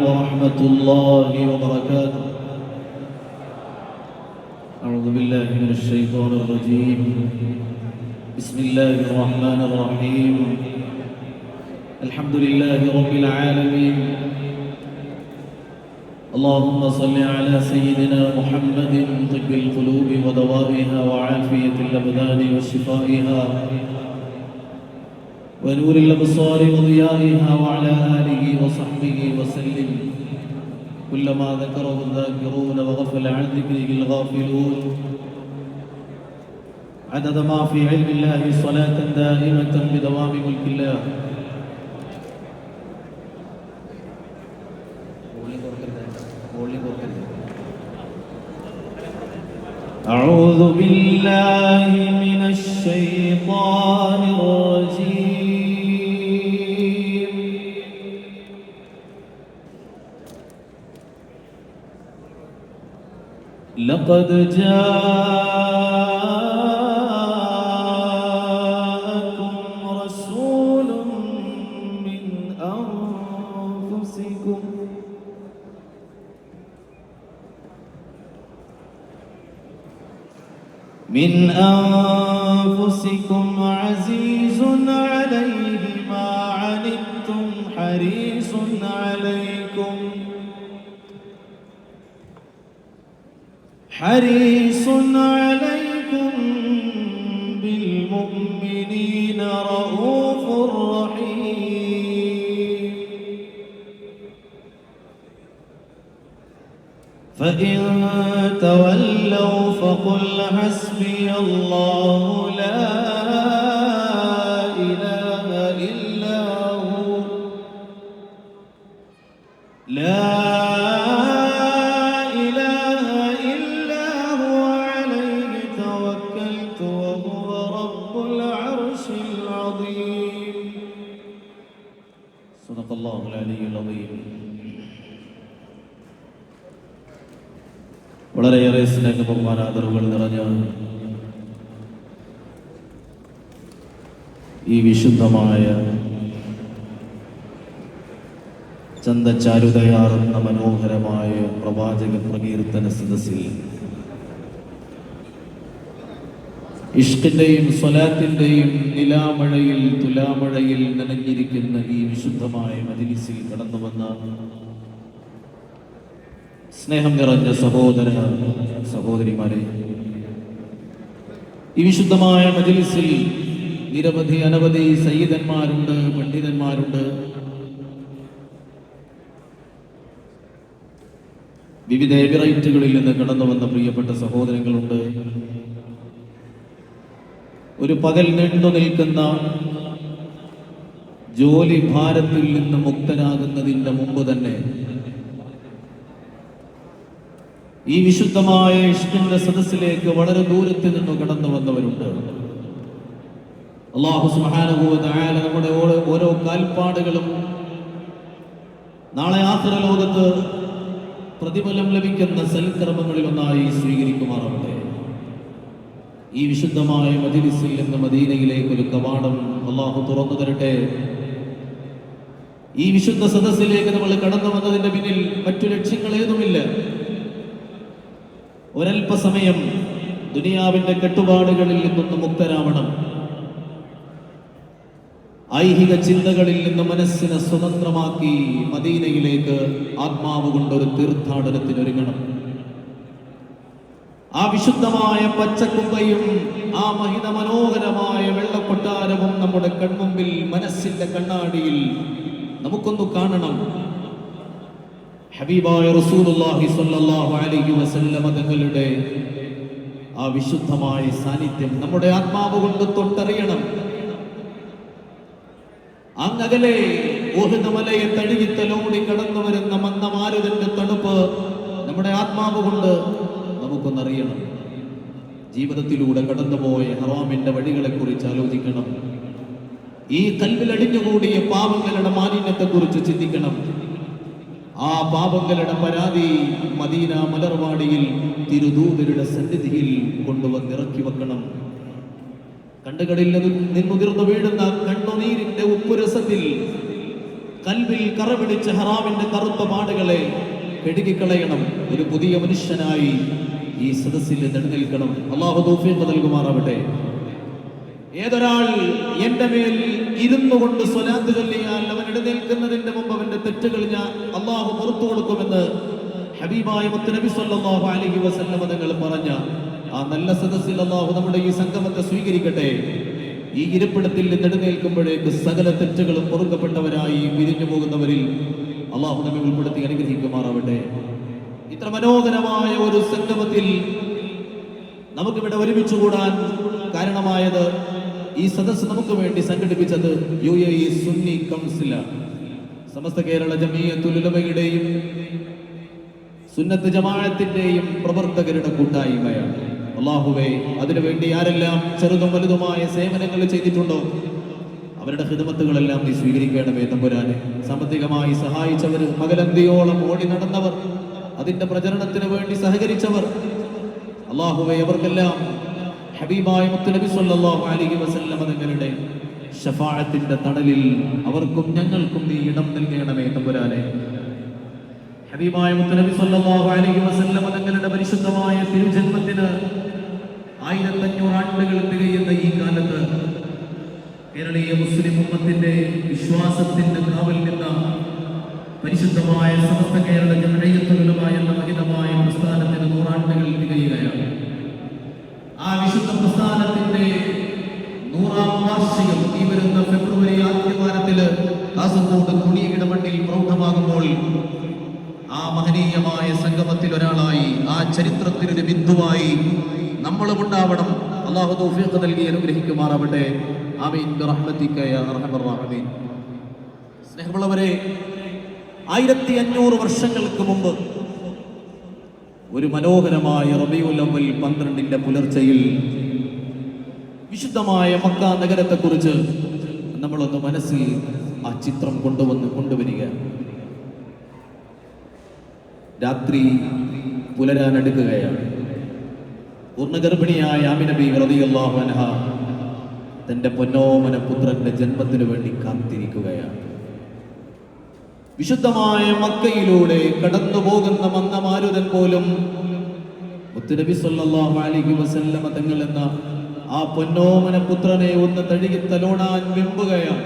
ورحمة الله وبركاته. أعوذ بالله من الشيطان الرجيم. بسم الله الرحمن الرحيم. الحمد لله رب العالمين. اللهم صل على سيدنا محمد طب القلوب ودوائها وعافية الأبدان وشفائها ونور الأبصار وضيائها وعلى آله وصحبه وسلم. كلما ذكره الذاكرون وغفل عن ذكره الغافلون. عدد ما في علم الله صلاة دائمة بدوام ملك الله. أعوذ بالله من الشيطان الرجيم. لقد جاءكم رسول من أنفسكم عزيز عليه ما عنتم حريص عليكم بالمؤمنين رؤوف رحيم. فإن تولوا فقل حسبي الله لا إله إلا هو عليه توكلت وهو رب العرش العظيم. صدق الله العلي العظيم. വളരെയേറെ സ്നേഹബഹുമാനാദരവുകൾ നിറഞ്ഞ ഈ വിശുദ്ധമായ ചന്തചാരുതയാർന്ന മനോഹരമായ പ്രവാചക പ്രകീർത്തന സദസ്സിൽ ഇഷ്കിന്റെയും സ്വലാത്തിന്റെയും നിലാമഴയിൽ തുലാമഴയിൽ നനഞ്ഞിരിക്കുന്ന ഈ വിശുദ്ധമായ മജ്‌ലിസിൽ കടന്നു വന്ന സ്നേഹം നിറഞ്ഞ സഹോദര സഹോദരിമാരെ, ഈ വിശുദ്ധമായ മജ്‌ലിസിൽ അനവധി സയ്യിദന്മാരുണ്ട്, പണ്ഡിതന്മാരുണ്ട്. വിവിധ എമിറേറ്റുകളിൽ നിന്ന് കടന്നു വന്ന പ്രിയപ്പെട്ട സഹോദരങ്ങളുണ്ട്. ഒരു പകൽ നീണ്ടു നിൽക്കുന്ന ജോലി ഭാരത്തിൽ നിന്ന് മുക്തനാകുന്നതിന്റെ മുമ്പ് തന്നെ ഈ വിശുദ്ധമായ ഇഷ്കിന്റെ സദസ്സിലേക്ക് വളരെ ദൂരത്തിൽ നിന്ന് കടന്നു വന്നവരുണ്ട്. അല്ലാഹു സുബ്ഹാനഹു വ തആല നമ്മുടെ ഓരോ കാൽപ്പാടുകളും നാളെ ആഖിറ ലോകത്ത് പ്രതിഫലം ലഭിക്കുന്ന സൽക്കർമ്മങ്ങളിൽ ഒന്നായി സ്വീകരിക്കുമാറാവട്ടെ. ഈ വിശുദ്ധമായ മജ്‌ലിസിൽ നിന്ന് മദീനയിലേക്ക് ഒരു കവാടം അല്ലാഹു തുറന്നു തരട്ടെ. ഈ വിശുദ്ധ സദസ്സിലേക്ക് നമ്മൾ കടന്നു വന്നതിന്റെ പിന്നിൽ മറ്റു ലക്ഷ്യങ്ങളേതുമില്ല. ഒരൽപസമയം ദുനിയാവിന്റെ കെട്ടുപാടുകളിൽ നിന്നൊന്ന് മുക്തരാവണം. ഐഹിക ചിന്തകളിൽ നിന്ന് മനസ്സിനെ സ്വതന്ത്രമാക്കി മദീനയിലേക്ക് ആത്മാവ് കൊണ്ടൊരു തീർത്ഥാടനത്തിനൊരുങ്ങണം. ആ വിശുദ്ധമായ പച്ചക്കുമ്പയും ആ മഹിത മനോഹരമായ വെള്ളക്കൊട്ടാരവും നമ്മുടെ കൺമുമ്പിൽ മനസ്സിന്റെ കണ്ണാടിയിൽ നമുക്കൊന്ന് കാണണം. ഹബീബായ റസൂലുള്ളാഹി സ്വല്ലല്ലാഹു അലൈഹി വസല്ലം തങ്ങളുടെ ആ വിശുദ്ധമായ സാന്നിധ്യം നമ്മുടെ ആത്മാവ് കൊണ്ട് തൊട്ടറിയണം. അങ്ങകലെ ഉഹദ് മലയെ തഴുകിത്തലോടി കടന്നു വരുന്ന മന്ദമാരുതന്റെ തണുപ്പ് നമ്മുടെ ആത്മാവ് കൊണ്ട് നമുക്കൊന്നറിയണം. ജീവിതത്തിലൂടെ കടന്നുപോയ ഹറാമിന്റെ വഴികളെ കുറിച്ച് ആലോചിക്കണം. ഈ കൽവിലടിഞ്ഞുകൂടിയ പാപങ്ങളുടെ മാലിന്യത്തെക്കുറിച്ച് ചിന്തിക്കണം. ആ പാപങ്ങളുടെ പരാതി മദീന മലർവാടിയിൽ തിരുദൂതരുടെ സന്നിധിയിൽ കൊണ്ടുവന്നിറക്കി വെക്കണം. കണ്ടുകളിൽ നിന്നുതിർന്നു വീഴുന്ന കണ്ണുനീരിന്റെ ഉപ്പുരസത്തിൽ കൽബിൽ കറപിടിച്ച ഹറാമിന്റെ കറുത്ത പാടുകളെ കഴുകിക്കളയണം. ഒരു പുതിയ മനുഷ്യനായി ഈ സദസ്സിൽ എഴുന്നേൽക്കണം. അല്ലാഹു തൗഫീഖ് നൽകുമാറാവട്ടെ. ഏതൊരാൾ എന്റെ മേൽ ഇരുന്നു കൊണ്ട് സ്വലാത്ത് ചൊല്ലിയാൽ അവൻ എഴുന്നേൽക്കുന്നതിന്റെ മുമ്പ് അവന്റെ തെറ്റുകൾ ഞാൻ അല്ലാഹു പുറത്തു കൊടുക്കുമെന്ന് ഹബീബായ മുത്തുനബി സ്വല്ലല്ലാഹു അലൈഹി വസല്ലം തങ്ങൾ പറഞ്ഞ ആ നല്ല സദസ്സിൽ അല്ലാഹു നമ്മുടെ ഈ സംഗമത്തെ സ്വീകരിക്കട്ടെ. ഈ ഇരിപ്പിടത്തിൽ എഴുന്നേൽക്കുമ്പോഴേക്ക് സകല തെറ്റുകളും പൊറുക്കപ്പെട്ടവരായി പിരിഞ്ഞു പോകുന്നവരിൽ അല്ലാഹു നമ്മെ ഉൾപ്പെടുത്തി അനുഗ്രഹിക്കുമാറാവട്ടെ. ഇത്ര മനോഹരമായ ഒരു സംഗമത്തിൽ നമുക്കിവിടെ ഒരുമിച്ച് കൂടാൻ കാരണമായത്, ഈ സദസ്സ് നമുക്ക് വേണ്ടി സംഘടിപ്പിച്ചത് UAE സുന്നി കൗൺസിലാണ്. സമസ്ത കേരള ജമീയത്തുൽ ഉലമയുടെയും സുന്നത്ത് ജമാഅത്തിന്റെയും പ്രവർത്തകരുടെ കൂട്ടായ്മയാണ്. അല്ലാഹുവേ, അതിനുവേണ്ടി ആരെല്ലാം ചെറുതും വലുതുമായ സേവനങ്ങൾ ചെയ്തിട്ടുണ്ടോ അവരുടെ ഖിദ്മത്തുകളെല്ലാം നീ സ്വീകരിക്കണമേ തമ്പുരാനെ. സാമ്പത്തികമായി സഹായിച്ചവർ, പകലന്തിയോളം ഓടി നടന്നവർ, അതിന്റെ പ്രചരണത്തിന് വേണ്ടി സഹകരിച്ചവർ, അല്ലാഹുവേ അവർക്കെല്ലാം ഹബീബായ മുത്തുനബി സ്വല്ലല്ലാഹു അലൈഹി വസല്ലം തങ്ങളുടെ ശഫാഅത്തിന്റെ തണലിൽ അവർക്കും ഞങ്ങൾക്കും നീ ഇടം നൽകണമേ തമ്പുരാനെ. ഹബീബായ മുത്തുനബി സ്വല്ലല്ലാഹു അലൈഹി വസല്ലം തങ്ങളുടെ പരിശുദ്ധമായ തിരുജന്മത്തിന് 1500 ആണ്ടുകൾ തികയുന്ന ഈ കാലത്ത് കേരളീയ മുസ്ലിം ഉമ്മത്തിന്റെ വിശ്വാസത്തിന്റെ കാവൽ നിന്ന പരിശുദ്ധമായ സമസ്ത കേരള ജമഈയത്തുൽ ഉലമ എന്ന മഹിതമായ പ്രസ്ഥാനത്തിന് 100 ആണ്ടുകൾ തികയുകയാണ്. ആ വിശുദ്ധ പ്രസ്ഥാനത്തിന്റെ 100ാം വാർഷികം ഈ വരുന്ന ഫെബ്രുവരി ആദ്യവാരത്തില് കാസർഗോഡ് കുണിയിടമണ്ണിൽ പ്രൗഢമാകുമ്പോൾ ആ മഹനീയമായ സംഗമത്തിൽ ഒരാളായി, ആ ചരിത്രത്തിനൊരു ബിന്ദുവായി നമ്മളും ഉണ്ടാവണം. അല്ലാഹു തൗഫീഖ് നൽകി അനുഗ്രഹിക്കുമാറാവട്ടെ. ആമീൻ ബിറഹ്മതിക യാ അർഹമർ റഹീമീൻ. സ്നേഹമുള്ളവരെ, 1500 വർഷങ്ങൾക്ക് മുമ്പ് ഒരു മനോഹരമായ റബീഉൽ അവ്വൽ 12 പുലർച്ചയിൽ വിശുദ്ധമായ മക്ക നഗരത്തെക്കുറിച്ച് നമ്മളൊന്ന് മനസ്സിൽ ആ ചിത്രം കൊണ്ടുവരിക. രാത്രി പുലരാനടുക്കുകയാണ്. പൂർണ്ണഗർഭിണിയായ ആമിന ബീവി റളിയല്ലാഹു അൻഹ തന്റെ പൊന്നോമന പുത്രന്റെ ജന്മത്തിനു വേണ്ടി കാത്തിരിക്കുകയാണ്. വിശുദ്ധമായ മക്കയിലൂടെ കടന്നു പോകുന്ന മന്ദമാരുതൻ പോലും മുത്തുനബി സ്വല്ലല്ലാഹു അലൈഹി വസല്ലം തങ്ങൾ എന്ന ആ പൊന്നോമന പുത്രനെ ഒന്ന് തഴുകി തലോടാൻ വെമ്പുകയാണ്.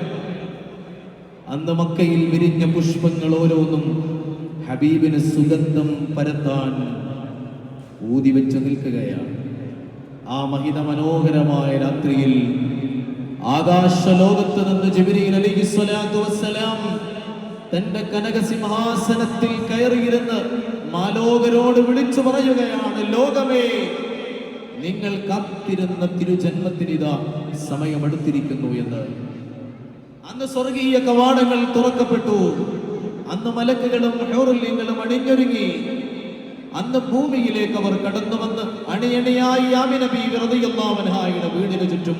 അന്ന് മക്കയിൽ വിരിഞ്ഞ പുഷ്പങ്ങൾ ഓരോന്നും ഹബീബിന് സുഗന്ധം പരത്താൻ ഊതി വെച്ചു നിൽക്കുകയാണ്. ആ മഹിത മനോഹരമായ രാത്രിയിൽ ആകാശലോകത്ത് നിന്ന് ജിബ്രീൽ അലൈഹിസ്സലാത്തു വസ്സലാം തന്റെ കനകസിംഹാസനത്തിൽ കയറിയിരുന്ന് മാലോകരോട് വിളിച്ചു പറയുകയാണ്, ലോകമേ, നിങ്ങൾ കാത്തിരുന്ന തിരുജന്മത്തിനിതാ സമയമെടുത്തിരിക്കുന്നു എന്ന്. അന്ന് സ്വർഗീയ കവാടങ്ങൾ തുറക്കപ്പെട്ടു. അന്ന് മലക്കുകളും ഹൂറുൽ-ഈങ്ങളും അണിഞ്ഞൊരുങ്ങി. അന്ന് ഭൂമിയിലേക്ക് അവർ കടന്നു വന്ന് അണിയണിയായി ആമിന ബീവി റളിയല്ലാഹു അൻഹയുടെ വീടിന് ചുറ്റും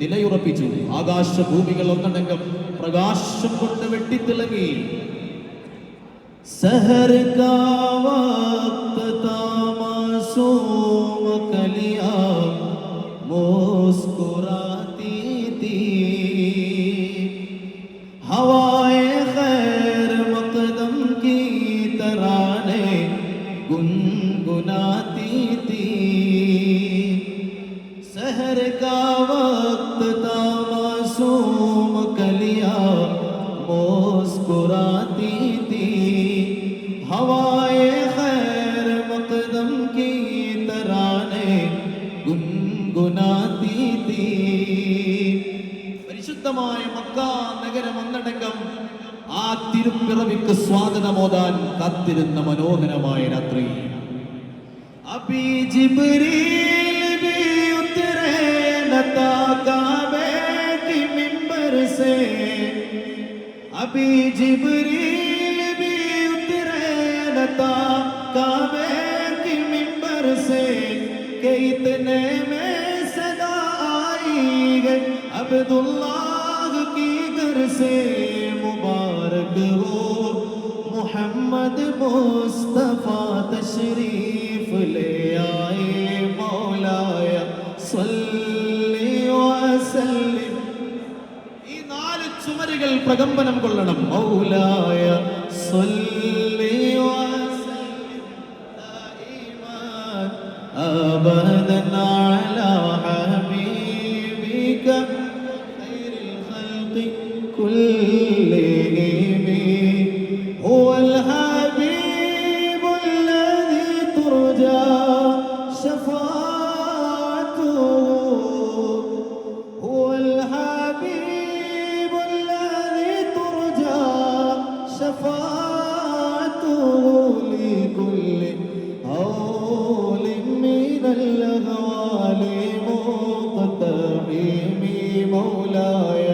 നിലയുറപ്പിച്ചു. ആകാശഭൂമികൾ ഒന്നടങ്കം പ്രകാശം കൊണ്ട് വെട്ടിത്തിളങ്ങി. സഹർ കാ വഖ്ത് താ മാസൂം കലിയാ മുസ്കുറാത്തി തീ ഹവാए खैर मकदम की तराने गुनगुनाती थी. सहर का वक्त था मासूम कलियां मुस्कुराती थी. हवाए खैर मकदम की तराने गुनगुनाती थी. പരിശുദ്ധമായ മക്ക നഗരം ഒന്നടങ്കം ആ തിരുപ്പിറവിക്ക് സ്വാഗതമോദാൻ കാത്തിരുന്ന മനോഹരമായ രാത്രി. അബി ജിബ്രീൽ भी उतरे न था काबे की मिंबर से. अभी जिब्रील भी उतरे न था काबे की मिंबर से. कि इतने में सदा आई है अब्दुल्लाह की घर से. मुबारक हो मोहम्मद मुस्तफा तशरीफ ले आए. मौलाया सल्ली व सल्लिम. ഈ 4 ചുമരുകൾ മനസ്സുകൾ പ്രകമ്പനം കൊള്ളണം. മൗലായ സ്വല്ലി വസല്ലിം ദായിമൻ അബദൻ അലാ ഹബീബിക ഖൈറിൽ ഖൽഖി കുല്ലിഹിം ഹുവൽ ഹബീബുൽ ലദീ തുർജാ ശഫാഅത്തുഹു ഹുവൽ ഹബീബുൽ ലദീ തുർജാ ശഫാഅത്തുഹു ലികുല്ലി ഹൗലിൻ മിനൽ അഹ്വാലി മുഖ്തഹിമി മൗലായ